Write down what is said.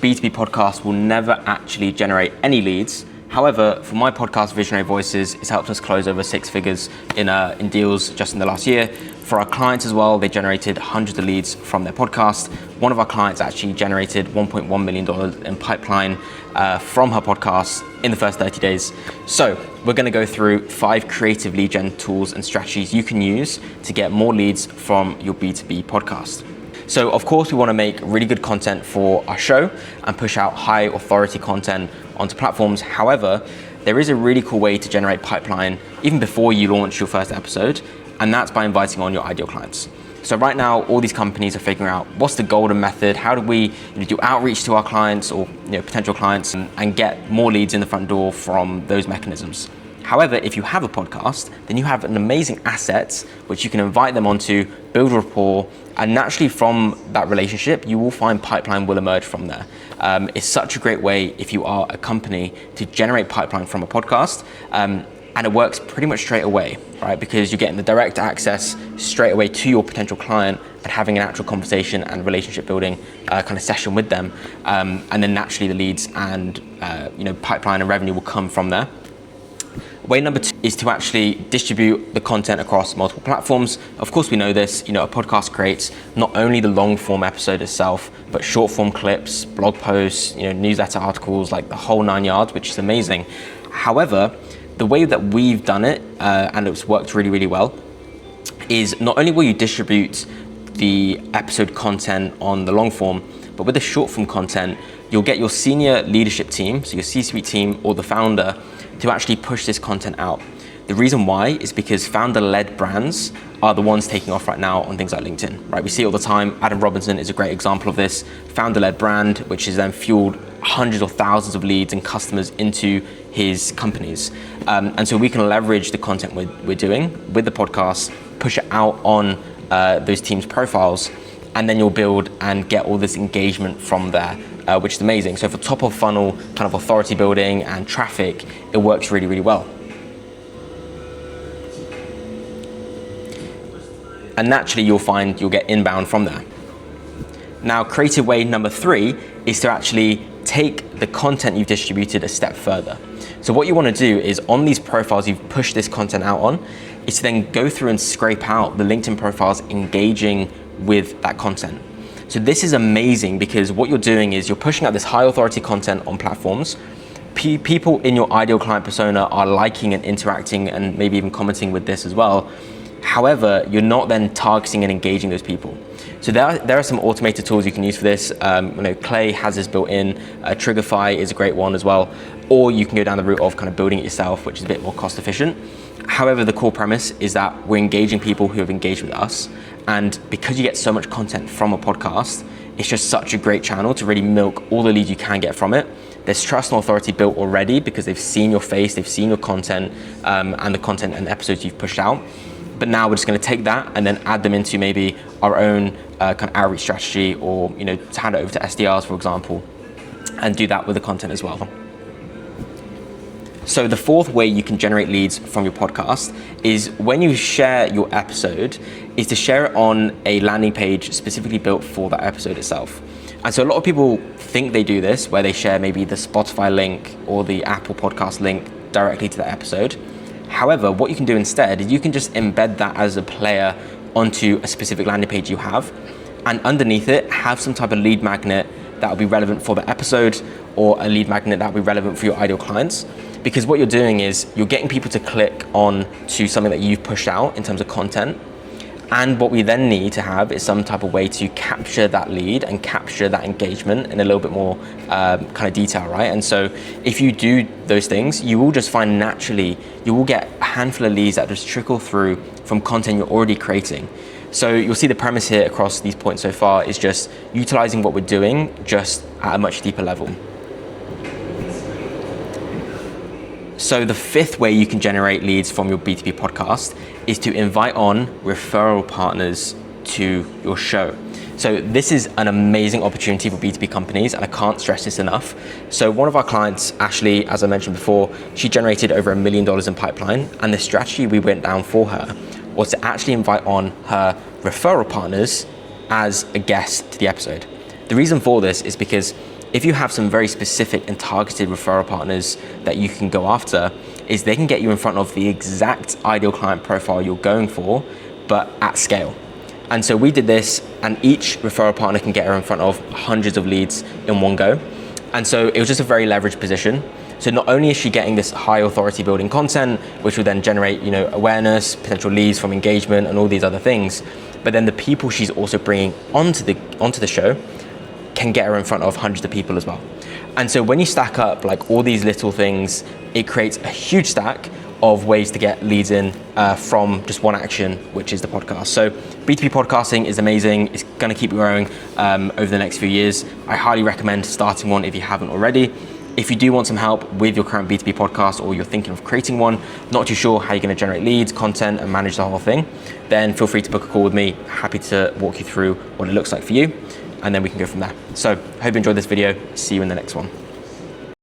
B2B podcast will never actually generate any leads. However, for my podcast, Visionary Voices, it's helped us close over 6 figures in deals just in the last year. For our clients as well, they generated hundreds of leads from their podcast. One of our clients actually generated $1.1 million in pipeline from her podcast in the first 30 days. So we're gonna go through 5 creative lead gen tools and strategies you can use to get more leads from your B2B podcast. So of course we want to make really good content for our show and push out high authority content onto platforms. However, there is a really cool way to generate pipeline even before you launch your first episode, and that's by inviting on your ideal clients. So right now, all these companies are figuring out what's the golden method, how do we do outreach to our clients or potential clients and get more leads in the front door from those mechanisms. However, if you have a podcast, then you have an amazing asset which you can invite them onto, build rapport, and naturally from that relationship, you will find pipeline will emerge from there. It's such a great way if you are a company to generate pipeline from a podcast, and it works pretty much straight away, right? Because you're getting the direct access straight away to your potential client and having an actual conversation and relationship building kind of session with them, and then naturally the leads and pipeline and revenue will come from there. Way number 2 is to actually distribute the content across multiple platforms. Of course, we know this, a podcast creates not only the long form episode itself, but short form clips, blog posts, newsletter articles, like the whole 9 yards, which is amazing. However, the way that we've done it, and it's worked really, really well, is not only will you distribute the episode content on the long form, but with the short form content, you'll get your senior leadership team, so your C-suite team or the founder, to actually push this content out. The reason why is because founder-led brands are the ones taking off right now on things like LinkedIn, right? We see it all the time. Adam Robinson is a great example of this. Founder-led brand, which has then fueled hundreds or thousands of leads and customers into his companies. And so we can leverage the content we're doing with the podcast, push it out on those teams' profiles, and then you'll build and get all this engagement from there, which is amazing. So for top of funnel kind of authority building and traffic, it works really, really well. And naturally you'll find you'll get inbound from there. Now, creative way number 3 is to actually take the content you've distributed a step further. So what you want to do is on these profiles you've pushed this content out on, is to then go through and scrape out the LinkedIn profiles engaging with that content. So this is amazing because what you're doing is you're pushing out this high authority content on platforms. People in your ideal client persona are liking and interacting and maybe even commenting with this as well. However, you're not then targeting and engaging those people. So there are some automated tools you can use for this. Clay has this built in. Triggerfy is a great one as well. Or you can go down the route of kind of building it yourself, which is a bit more cost efficient. However, the core premise is that we're engaging people who have engaged with us. And because you get so much content from a podcast, it's just such a great channel to really milk all the leads you can get from it. There's trust and authority built already because they've seen your face, they've seen your content, and the content and episodes you've pushed out. But now we're just going to take that and then add them into maybe our own kind of outreach strategy, or to hand it over to SDRs, for example, and do that with the content as well. So the 4th way you can generate leads from your podcast is when you share your episode, is to share it on a landing page specifically built for that episode itself. And so a lot of people think they do this, where they share maybe the Spotify link or the Apple podcast link directly to the episode. However, what you can do instead is you can just embed that as a player onto a specific landing page you have, and underneath it have some type of lead magnet that will be relevant for the episode, or a lead magnet that will be relevant for your ideal clients. Because what you're doing is you're getting people to click on to something that you've pushed out in terms of content. And what we then need to have is some type of way to capture that lead and capture that engagement in a little bit more kind of detail, right? And so if you do those things, you will just find naturally, you will get a handful of leads that just trickle through from content you're already creating. So you'll see the premise here across these points so far is just utilizing what we're doing just at a much deeper level. So the 5th way you can generate leads from your B2B podcast is to invite on referral partners to your show. So this is an amazing opportunity for B2B companies, and I can't stress this enough. So one of our clients, Ashley, as I mentioned before, she generated over $1 million in pipeline, and the strategy we went down for her was to actually invite on her referral partners as a guest to the episode. The reason for this is because if you have some very specific and targeted referral partners that you can go after, is they can get you in front of the exact ideal client profile you're going for, but at scale. And so we did this, and each referral partner can get her in front of hundreds of leads in one go. And so it was just a very leveraged position. So not only is she getting this high authority building content, which will then generate, awareness, potential leads from engagement and all these other things, but then the people she's also bringing onto the show can get her in front of hundreds of people as well. And so when you stack up like all these little things, it creates a huge stack of ways to get leads in from just one action, which is the podcast. So B2B podcasting is amazing. It's gonna keep growing over the next few years. I highly recommend starting one if you haven't already. If you do want some help with your current B2B podcast, or you're thinking of creating one, not too sure how you're gonna generate leads, content, and manage the whole thing, then feel free to book a call with me. Happy to walk you through what it looks like for you, and then we can go from there. So hope you enjoyed this video. See you in the next one.